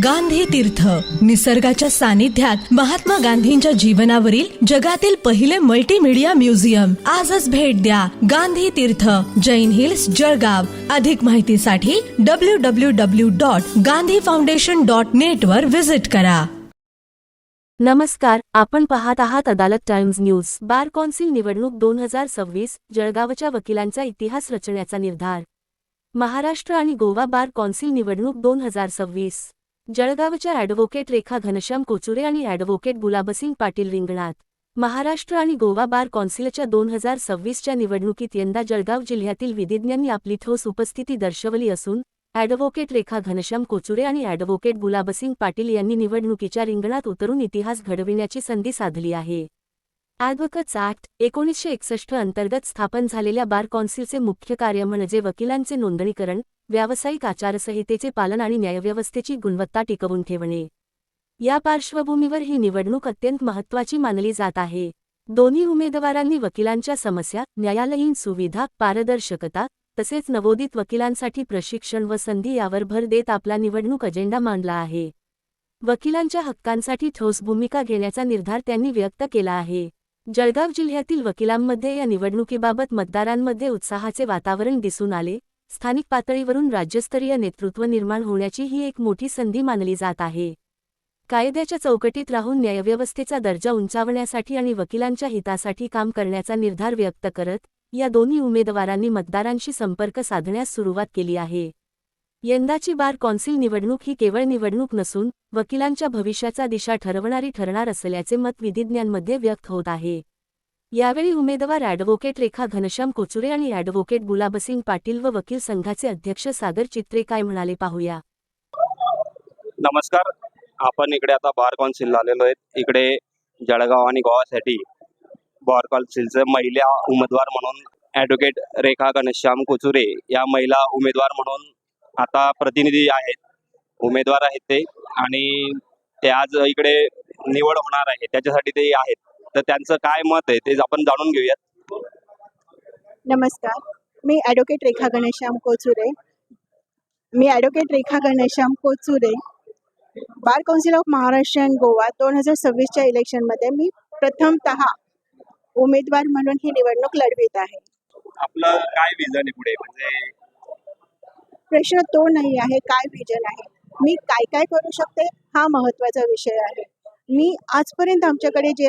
गांधी तीर्थ, निसर्गाच्या सानिध्यात महात्मा गांधींच्या जीवनावरील जगातील पहिले मल्टीमीडिया म्युझियम. आजच भेट द्या. गांधी तीर्थ, जैन हिल्स, जळगाव. अधिक माहितीसाठी www.gandhifoundation.net वर विजिट करा. नमस्कार, आपण पाहत आहात अदालत टाइम्स न्यूज. बार कौन्सिल निवडणूक 2026, जळगावच्या वकिलांचा इतिहास रचण्याचा निर्धार. महाराष्ट्र आणि गोवा बार कौन्सिल निवडणूक 2026. जळगावच्या ॲडव्होकेट रेखा घनश्याम कोचुरे आणि ॲडव्होकेट गुलाबसिंग पाटील रिंगणात. महाराष्ट्र आणि गोवा बार कौन्सिलच्या 2026च्या निवडणुकीत यंदा जळगाव जिल्ह्यातील विधिज्ञांनी आपली ठोस उपस्थिती दर्शवली असून ॲडव्होकेट रेखा घनश्याम कोचुरे आणि ॲडव्होकेट गुलाबसिंग पाटील यांनी निवडणुकीच्या रिंगणात उतरून इतिहास घडविण्याची संधी साधली आहे. ॲडव्होकेट्स ॲक्ट 1961 अंतर्गत स्थापन झालेल्या बार कौन्सिलचे मुख्य कार्य म्हणजे वकिलांचे नोंदणीकरण, व्यावसायिक आचारसंहितेचे पालन आणि न्यायव्यवस्थेची गुणवत्ता टिकवून ठेवणे. या पार्श्वभूमीवर ही निवडणूक अत्यंत महत्त्वाची मानली जात आहे. दोन्ही उमेदवारांनी वकिलांच्या समस्या, न्यायालयीन सुविधा, पारदर्शकता तसेच नवोदित वकिलांसाठी प्रशिक्षण व संधी यावर भर देत आपला निवडणूक अजेंडा मांडला आहे. वकिलांच्या हक्कांसाठी ठोस भूमिका घेण्याचा निर्धार त्यांनी व्यक्त केला आहे. जळगाव जिल्ह्यातील वकिलांमध्ये या निवडणुकीबाबत मतदारांमध्ये उत्साहाचे वातावरण दिसून आले. स्थानिक पातळीवरून राज्यस्तरीय नेतृत्व निर्माण होण्याची ही एक मोठी संधी मानली जात आहे. कायद्याच्या चौकटीत राहून न्यायव्यवस्थेचा दर्जा उंचावण्यासाठी आणि वकिलांच्या हितासाठी काम करण्याचा निर्धार व्यक्त करत या दोन्ही उमेदवारांनी मतदारांशी संपर्क साधण्यास सुरुवात केली आहे. यंदाची बार कौन्सिल निवडणूक ही केवळ निवडणूक नसून वकिलांच्या भविष्याचा दिशा ठरवणारी ठरणार असल्याचे मत विधिज्ञांमध्ये व्यक्त होत आहे. यावेळी उमेदवार ॲडव्होकेट रेखा घनश्याम कोचुरे आणि ॲडव्होकेट गुलाबसिंग पाटील व वकील संघाचे अध्यक्ष सागर चित्रे काय म्हणाले पाहूया. नमस्कार, आपण इकडे आता बार कौन्सिलला आलेलो आहेत. इकडे जळगाव आणि गोवासाठी बार कौन्सिलचे महिला उमेदवार म्हणून ॲडव्होकेट रेखा घनश्याम कोचुरे या महिला उमेदवार म्हणून आता प्रतिनिधी आहेत, उमेदवार आहेत ते, आणि ते आज इकडे निवड होणार आहे त्याच्यासाठी ते आहेत. तर त्यांचं काय मत आहे ते आपण जाणून घेऊयात. नमस्कार, मी advocate Rekha Ghanshyam Kochure. Bar council of Maharashtra and Goa 2026च्या इलेक्शनमध्ये मी प्रथमतः उमेदवार म्हणून ही निवडणूक लढवित आहे. आपलं काय विजन आहे पुढे? म्हणजे प्रश्न तो नाही आहे, काय विजन आहे, मी काय काय करू शकते हा महत्त्वाचा विषय आहे. मी आजपर्यंत आमच्याकडे जे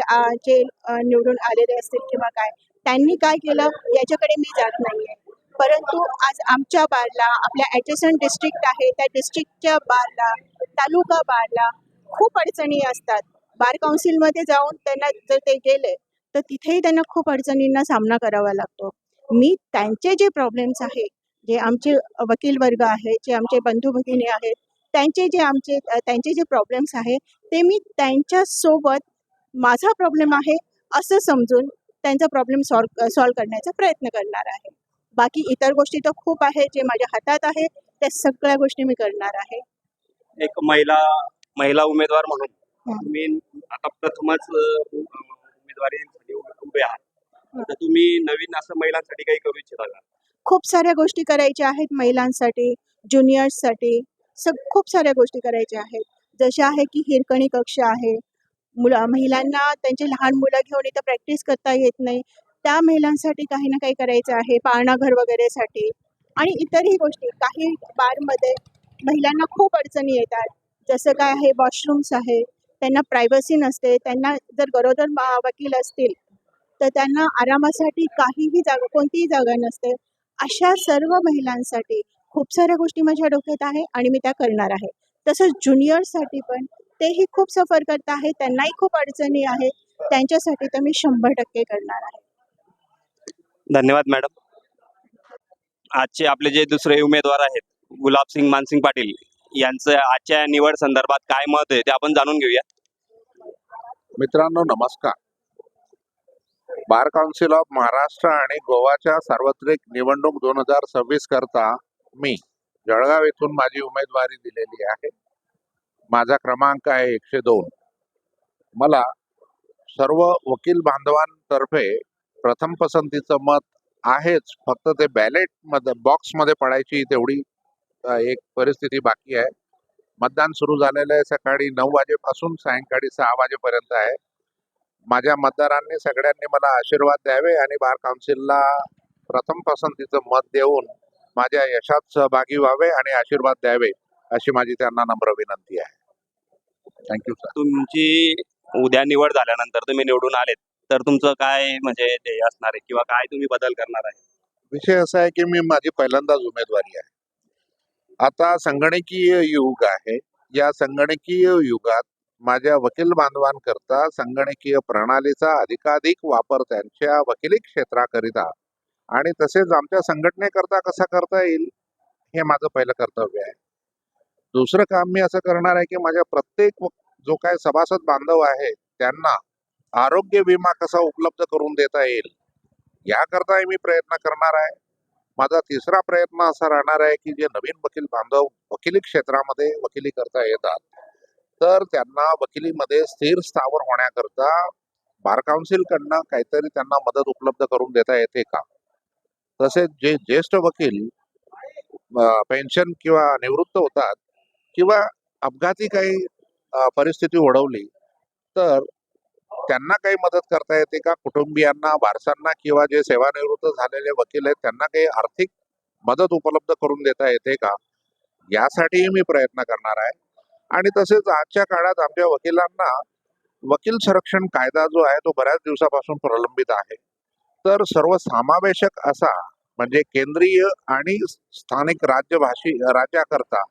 निवडून आलेले असतील किंवा काय त्यांनी काय केलं याच्याकडे मी जात नाही आहे. परंतु आज आमच्या बारला, आपल्या ॲडजसंट डिस्ट्रिक्ट आहे त्या डिस्ट्रिक्टच्या बारला, तालुका बारला खूप अडचणी असतात. बार काउन्सिलमध्ये जाऊन त्यांना जर ते गेले तर तिथेही त्यांना खूप अडचणींना सामना करावा लागतो. मी त्यांचे जे प्रॉब्लेम्स आहेत, जे आमचे वकील वर्ग आहे, जे आमचे बंधू भगिनी आहेत, त्यांचे जे प्रॉब्लेम्स आहे ते मी त्यांच्यासोबत माझा प्रॉब्लेम आहे असं समजून त्यांचा प्रॉब्लेम सॉल्व करण्याचा प्रयत्न करणार आहे. बाकी इतर गोष्टी तर खूप आहेत जे माझ्या हातात आहे, त्या सगळ्या गोष्टी मी करणार आहे. एक महिला उमेदवार म्हणून मी आता प्रथमच उमेदवारीसाठी उभे आहात, तर तुम्ही नवीन असं महिलांसाठी काही करू इच्छिता का? खूप साऱ्या गोष्टी करायच्या आहेत महिलांसाठी, ज्युनियर्ससाठी, खूप साऱ्या गोष्टी करायच्या आहेत. जशा आहे की हिरकणी कक्ष आहे, महिलांना त्यांचे लहान मुलं घेऊन इथं प्रॅक्टिस करता येत नाही, त्या महिलांसाठी काही ना काही करायचं आहे. पाळणा घर वगैरेसाठी आणि इतरही गोष्टी. काही बारमध्ये महिलांना खूप अडचणी येतात, जसं काय आहे वॉशरूम्स आहे, त्यांना प्रायव्हसी नसते. त्यांना जर गरोदर वकील असतील तर त्यांना आरामासाठी कोणतीही जागा नसते. अशा सर्व महिलांसाठी खूप साऱ्या गोष्टी माझ्या डोक्यात आहे आणि मी त्या करणार आहे. तसंच ज्युनियर्ससाठी पण तेही खूप सफर करत आहेत, त्यांनाही खूप अडचणी आहेत, त्यांच्यासाठी तर मी 100% करणार आहे. धन्यवाद मॅडम. आजचे आपले जे दुसरे उमेदवार आहेत गुलाबसिंग मानसिंग पाटील यांचं आजच्या निवड संदर्भात काय मत आहे ते आपण जाणून घेऊया. मित्रांनो नमस्कार. बार काउन्सिल ऑफ महाराष्ट्र आणि गोवाच्या सार्वत्रिक निवडणूक 2026 करता मी जळगाव येथून माझी उमेदवारी दिलेली आहे. माझा क्रमांक आहे 102. मला सर्व वकील बांधवांतर्फे प्रथम पसंतीचं मत आहेच, फक्त ते बॅलेट मध्ये बॉक्समध्ये पडायची तेवढी एक परिस्थिती बाकी आहे. मतदान सुरू झालेलं आहे सकाळी 9 वाजेपासून सायंकाळी 6 वाजेपर्यंत आहे. माझ्या मतदारांनी सगळ्यांनी मला आशीर्वाद द्यावे आणि बार काउन्सिलला प्रथम पसंतीचं मत देऊन माझ्या यशात सहभागी व्हावे आणि आशीर्वाद द्यावे अशी माझी त्यांना नम्र विनंती आहे. Thank you sir. तुमची उद्या निवड झाल्यानंतर तुम्ही निवडून आलेत तर तुमचं काय म्हणजे ध्येय असणार आहे किंवा काय तुम्ही बदल करणार आहे? विषय असा आहे की मी माझी पहिल्यांदाच उमेदवारी आहे. आता संगणकीय युग आहे. या संगणकीय युगात माझ्या वकील बांधवांकरता संगणकीय प्रणालीचा अधिकाधिक वापर त्यांच्या वकिली क्षेत्राकरिता आणि तसेच आमच्या संघटनेकरता कसा करता येईल हे माझं पहिलं कर्तव्य आहे. दुसरं काम मी असं करणार आहे की माझ्या प्रत्येक जो काय सभासद बांधव आहे त्यांना आरोग्य विमा कसा उपलब्ध करून देता येईल याकरताही मी प्रयत्न करणार आहे. माझा तिसरा प्रयत्न असा राहणार आहे की जे नवीन वकील बांधव वकिली क्षेत्रामध्ये वकिली करता येतात तर त्यांना वकिलीमध्ये स्थिर स्थावर होण्याकरता बार काउन्सिलकडनं काहीतरी त्यांना मदत उपलब्ध करून देता येते का. तसेच जे ज्येष्ठ वकील पेन्शन किंवा निवृत्त होतात किंवा अपघाती काही परिस्थिती ओढवली तर त्यांना काही मदत करता येते का. कुटुंबियांना वारसांना किंवा जे सेवानिवृत्त झालेले वकील आहेत त्यांना काही आर्थिक मदत उपलब्ध करून देता येते का यासाठीही मी प्रयत्न करणार आहे. आणि तसेच आजच्या काळात आमच्या वकिलांना वकील संरक्षण कायदा जो आहे तो बऱ्याच दिवसापासून प्रलंबित आहे. तर सर्वसमावेशक असा म्हणजे केंद्रीय आणि स्थानिक राज्याकरता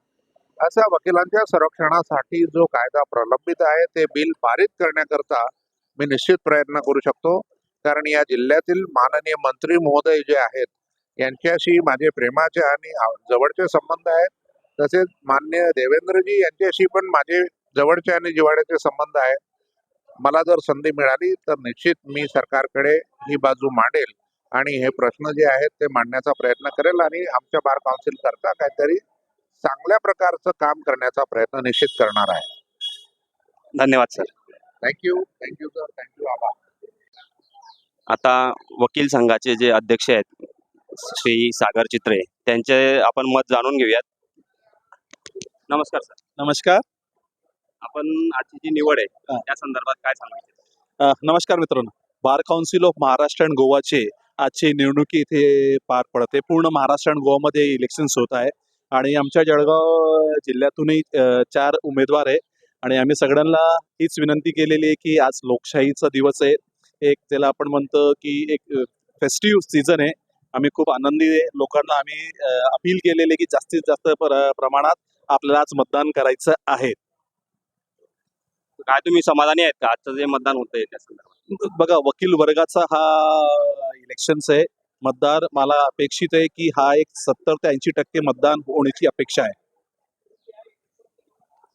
असा वकिलांच्या संरक्षणासाठी जो कायदा प्रलंबित आहे ते बिल पारित करण्याकरता मी निश्चित प्रयत्न करू शकतो. कारण या जिल्ह्यातील माननीय मंत्री महोदय जे आहेत यांच्याशी माझे प्रेमाचे आणि जवळचे संबंध आहेत. तसेच माननीय देवेंद्रजी यांच्याशी पण माझे जवळचे आणि जिव्हाळ्याचे संबंध आहेत. मला जर संधी मिळाली तर निश्चित मी सरकारकडे ही बाजू मांडेल आणि हे प्रश्न जे आहेत ते मांडण्याचा प्रयत्न करेल आणि आमच्या बार काउन्सिल करता काहीतरी चांगल्या प्रकारचं काम करण्याचा प्रयत्न निश्चित करणार आहे. धन्यवाद सर. Thank you sir. थँक्यू आबा. आता वकील संघाचे जे अध्यक्ष आहेत श्री सागर चित्रे त्यांचे आपण मत जाणून घेऊयात. नमस्कार सर. नमस्कार. आपण आजची जी निवड आहे त्या संदर्भात काय सांगायचं? नमस्कार मित्रांनो. Bar council of Maharashtra and गोवाचे आजची निवडणुकी इथे पार पडते. पूर्ण महाराष्ट्र आणि गोवामध्ये इलेक्शन्स होत आहे आणि आमच्या जळगाव जिल्ह्यातूनही 4 उमेदवार आहे आणि आम्ही सगळ्यांना हीच विनंती केलेली आहे की आज लोकशाहीचा दिवस आहे. एक त्याला आपण म्हणतो की एक फेस्टिव्ह सीझन आहे. आम्ही खूप आनंदी आहे. लोकांना आम्ही अपील केलेले की जास्तीत जास्त प्रमाणात आपल्याला आज मतदान करायचं आहे. काय तुम्ही समाधानी आहेत का आजचं जे मतदान होतंय त्या संदर्भात? बघा, वकील वर्गाचा हा इलेक्शन्स आहे. मतदार मला अपेक्षित आहे की हा एक 70 ते 80% मतदान होण्याची अपेक्षा आहे.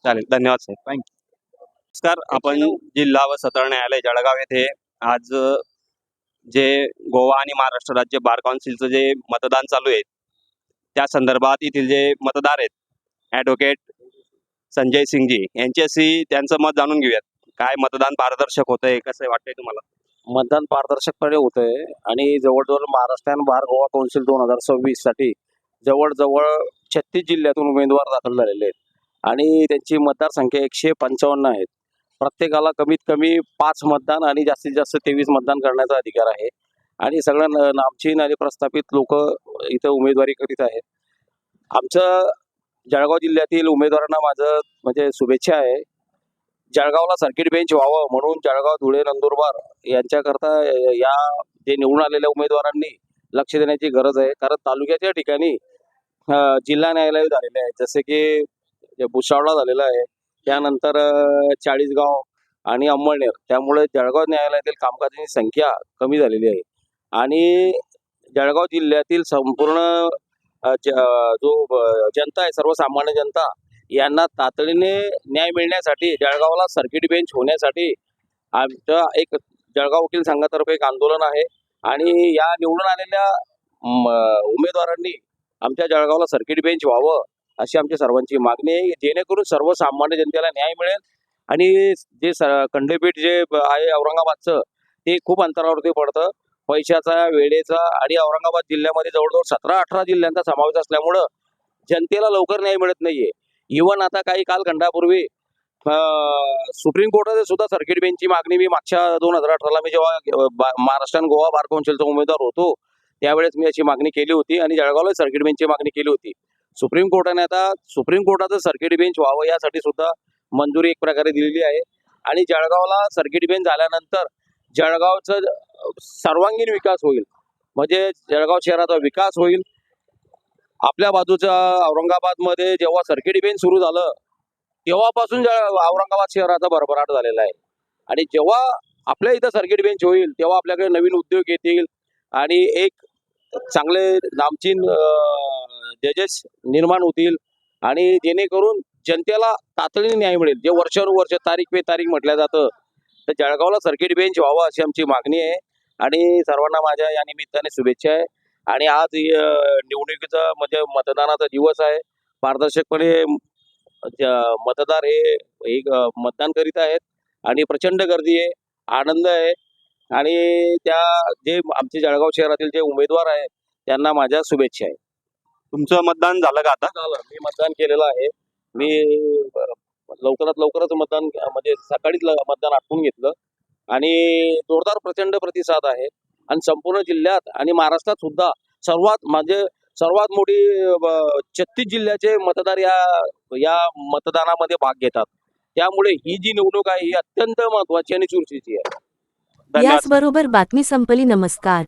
चालेल. धन्यवाद साहेब. थँक्यू. नमस्कार. आपण जिल्हा व सत्र न्यायालय जळगाव येथे आज जे गोवा आणि महाराष्ट्र राज्य बार काउन्सिलचं जे मतदान चालू आहे त्या संदर्भात येथील जे मतदार आहेत ॲडव्होकेट संजय सिंगजी यांच्याशी त्यांचं मत जाणून घेऊयात. काय मतदान पारदर्शक होतंय, कसं वाटतंय तुम्हाला? मतदान पारदर्शकपणे होत आहे आणि जवळजवळ महाराष्ट्र आणि बार गोवा काउन्सिल 2026 साठी जवळजवळ 36 जिल्ह्यातून उमेदवार दाखल झालेले आहेत आणि त्यांची मतदार संख्या 155 आहेत. प्रत्येकाला कमीत कमी 5 मतदान आणि जास्तीत जास्त 23 मतदान करण्याचा अधिकार आहे आणि सगळ्या नामचीन आणि प्रस्थापित लोक इथं उमेदवारी करीत आहेत. आमचं जळगाव जिल्ह्यातील उमेदवारांना माझं म्हणजे शुभेच्छा आहे. जळगावला सर्किट बेंच व्हावं म्हणून जळगाव, धुळे, नंदुरबार यांच्याकरता या जे निवडून आलेल्या उमेदवारांनी लक्ष देण्याची गरज आहे. कारण तालुक्याच्या ठिकाणी जिल्हा न्यायालय झालेले आहे, जसे की भुसावळला झालेलं आहे, त्यानंतर चाळीसगाव आणि अंमळनेर. त्यामुळे जळगाव न्यायालयातील कामकाजाची संख्या कमी झालेली आहे आणि जळगाव जिल्ह्यातील संपूर्ण जो जनता आहे, सर्वसामान्य जनता यांना तातडीने न्याय मिळण्यासाठी जळगावला सर्किट बेंच होण्यासाठी आमचं एक जळगाव वकील संघातर्फे एक आंदोलन आहे आणि या निवडून आलेल्या उमेदवारांनी आमच्या जळगावला सर्किट बेंच व्हावं अशी आमची सर्वांची मागणी आहे, जेणेकरून सर्वसामान्य जनतेला न्याय मिळेल. आणि जे खंडपीठ जे आहे औरंगाबादचं ते खूप अंतरावरती पडतं पैशाचा, वेळेचा आणि औरंगाबाद जिल्ह्यामध्ये जवळजवळ 17-18 जिल्ह्यांचा समावेश असल्यामुळं जनतेला लवकर न्याय मिळत नाहीये. इव्हन आता काही कालखंडापूर्वी सुप्रीम कोर्टात सुद्धा सर्किट बेंचची मागणी मी मागच्या 2018ला मी जेव्हा महाराष्ट्र आणि गोवा बार काउन्सिलचा उमेदवार होतो त्यावेळेस मी अशी मागणी केली होती आणि जळगावला सर्किट बेंचची मागणी केली होती. सुप्रीम कोर्टाने आता सुप्रीम कोर्टाचं सर्किट बेंच व्हावं यासाठी सुद्धा मंजुरी एक प्रकारे दिलेली आहे आणि जळगावला सर्किट बेंच झाल्यानंतर जळगावचं सर्वांगीण विकास होईल. म्हणजे जळगाव शहराचा विकास होईल. आपल्या बाजूच्या औरंगाबादमध्ये जेव्हा सर्किट बेंच सुरू झालं तेव्हापासून औरंगाबाद शहराचा भरभराट झालेला आहे आणि जेव्हा आपल्या इथं सर्किट बेंच होईल तेव्हा आपल्याकडे नवीन उद्योग येतील आणि एक चांगले नामचीन जजेस निर्माण होतील आणि जेणेकरून जनतेला तातडीने न्याय मिळेल. जे वर्षानुवर्ष तारीख पे तारीख म्हटलं जातं तर जळगावला सर्किट बेंच व्हावं अशी आमची मागणी आहे आणि सर्वांना माझ्या या निमित्ताने शुभेच्छा आहे. आणि आज निवडणुकीचा म्हणजे मतदानाचा दिवस आहे. पारदर्शकपणे मतदार हे मतदान करीत आहेत आणि प्रचंड गर्दी आहे, आनंद आहे आणि त्या जे आमचे जळगाव शहरातील जे उमेदवार आहेत त्यांना माझ्या शुभेच्छा आहे. तुमचं मतदान झालं का आता? मी मतदान केलेलं आहे. मी लवकरच मतदान म्हणजे सकाळीच मतदान आटपून घेतलं आणि जोरदार प्रचंड प्रतिसाद आहे आणि संपूर्ण जिल्ह्यात आणि महाराष्ट्रात सुद्धा सर्वात मोठी 36 जिल्ह्याचे मतदार या मतदानामध्ये भाग घेतात. त्यामुळे ही जी निवडणूक आहे ही अत्यंत महत्वाची आणि चुरशीची आहे. धन्यवाद. याचबरोबर बातमी संपली. नमस्कार.